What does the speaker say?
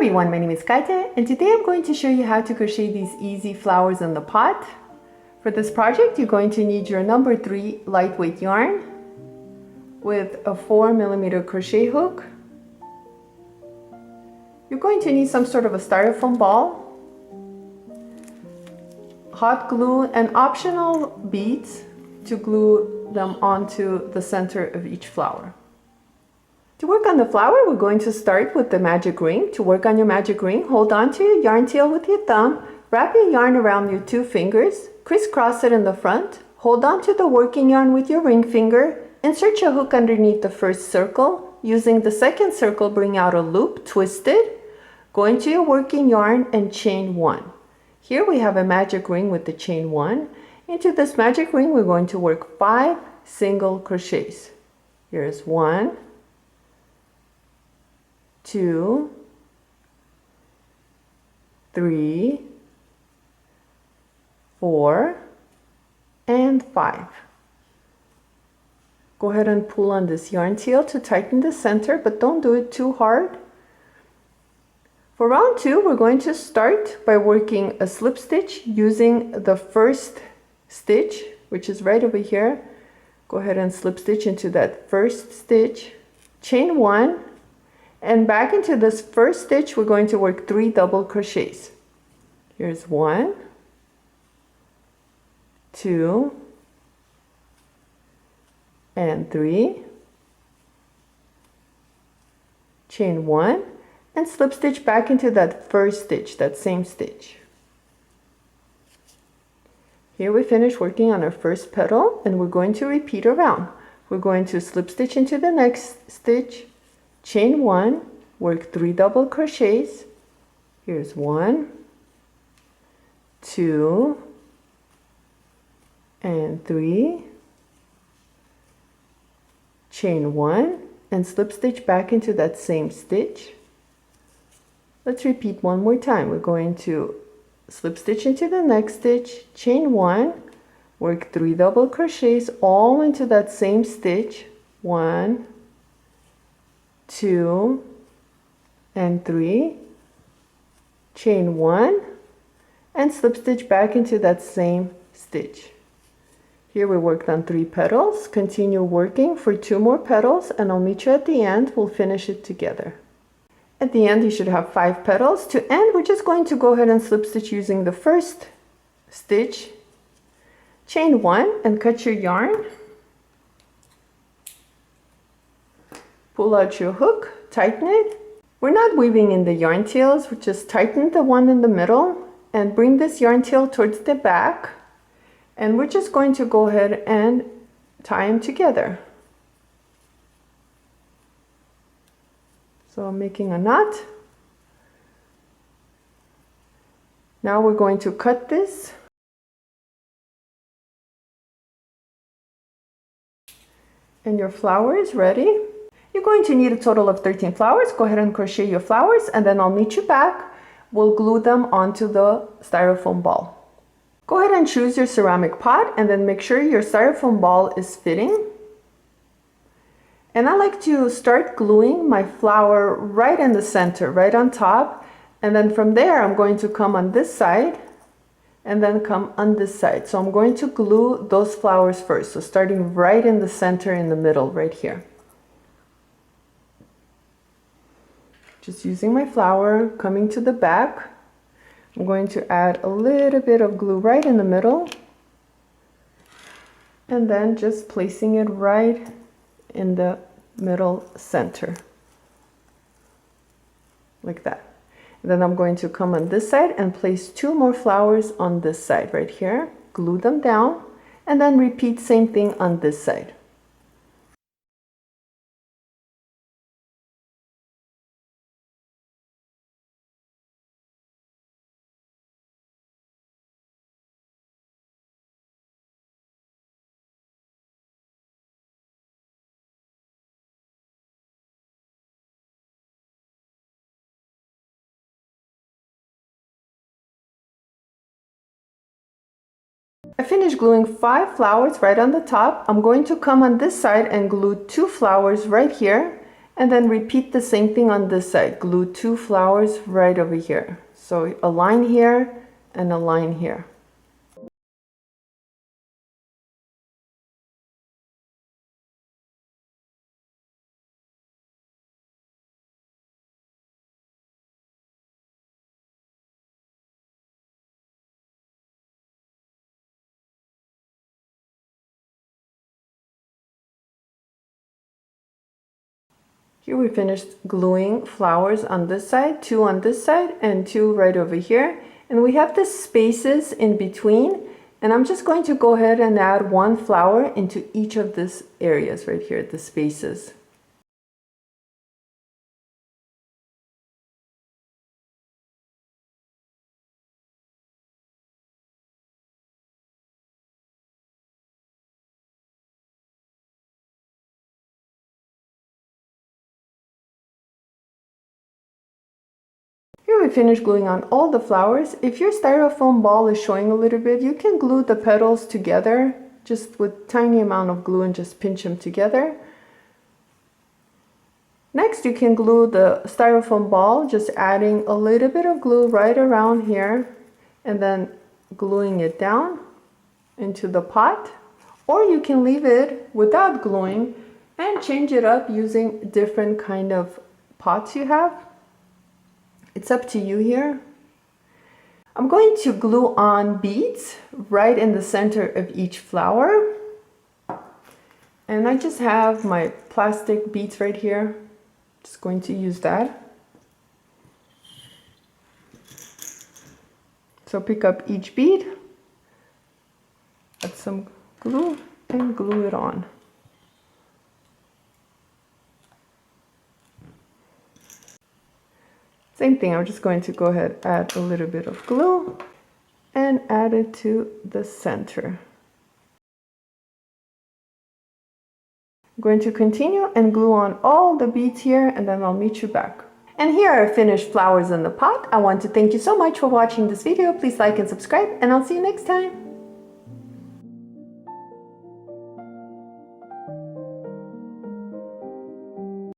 everyone, my name is Katia and today I'm going to show you how to crochet these easy flowers in the pot. For this project you're going to need your number 3 lightweight yarn with a 4mm crochet hook. You're going to need some sort of a styrofoam ball, hot glue and optional beads to glue them onto the center of each flower. To work on the flower, we're going to start with the magic ring. To work on your magic ring, hold on to your yarn tail with your thumb, wrap your yarn around your 2 fingers, crisscross it in the front, hold on to the working yarn with your ring finger, insert your hook underneath the first circle, using the second circle bring out a loop, twist it, go into your working yarn and chain 1. Here we have a magic ring with the chain 1. Into this magic ring we're going to work 5 single crochets. Here's 1, 2, 3, 4, and 5. Go ahead and pull on this yarn tail to tighten the center, but don't do it too hard. For round 2, we're going to start by working a slip stitch using the first stitch, which is right over here. Go ahead and slip stitch into that first stitch, chain 1, and back into this first stitch we're going to work 3 double crochets. Here's 1, 2, and 3, chain 1, and slip stitch back into that first stitch, that same stitch. Here we finish working on our first petal and we're going to repeat around. We're going to slip stitch into the next stitch, chain 1, work 3 double crochets. Here's 1, 2, and 3, chain 1, and slip stitch back into that same stitch. Let's repeat one more time. We're going to slip stitch into the next stitch, chain 1, work 3 double crochets all into that same stitch, 1, 2, and 3, chain 1, and slip stitch back into that same stitch. Here we worked on 3 petals. Continue working for 2 more petals and I'll meet you at the end. We'll finish it together. At the end you should have 5 petals. To end, we're just going to go ahead and slip stitch using the first stitch, chain 1, and cut your yarn. Pull out your hook, tighten it. We're not weaving in the yarn tails, we just tighten the one in the middle and bring this yarn tail towards the back. And we're just going to go ahead and tie them together. So I'm making a knot. Now we're going to cut this. And your flower is ready. You're going to need a total of 13 flowers. Go ahead and crochet your flowers and then I'll meet you back. We'll glue them onto the styrofoam ball. Go ahead and choose your ceramic pot and then make sure your styrofoam ball is fitting. And I like to start gluing my flower right in the center, right on top. And then from there I'm going to come on this side and then come on this side. So I'm going to glue those flowers first. So starting right in the center in the middle, right here. Just using my flower, coming to the back. I'm going to add a little bit of glue right in the middle. And then just placing it right in the middle center. Like that. And then I'm going to come on this side and place 2 more flowers on this side right here. Glue them down and then repeat same thing on this side. I finished gluing 5 flowers right on the top. I'm going to come on this side and glue 2 flowers right here And then repeat the same thing on this side. Glue 2 flowers right over here. So a line here and a line here. Here we finished gluing flowers on this side, 2 on this side, and 2 right over here. And we have the spaces in between. And I'm just going to go ahead and add 1 flower into each of these areas right here, the spaces. Here we finished gluing on all the flowers. If your styrofoam ball is showing a little bit, you can glue the petals together just with tiny amount of glue and just pinch them together. Next, you can glue the styrofoam ball, just adding a little bit of glue right around here and then gluing it down into the pot. Or you can leave it without gluing and change it up using different kind of pots you have. It's up to you here. I'm going to glue on beads right in the center of each flower. And I just have my plastic beads right here. Just going to use that. So pick up each bead, add some glue, and glue it on. Same thing, I'm just going to go ahead, add a little bit of glue and add it to the center. I'm going to continue and glue on all the beads here, and then I'll meet you back. And here are finished flowers in the pot. I want to thank you so much for watching this video. Please like and subscribe, and I'll see you next time.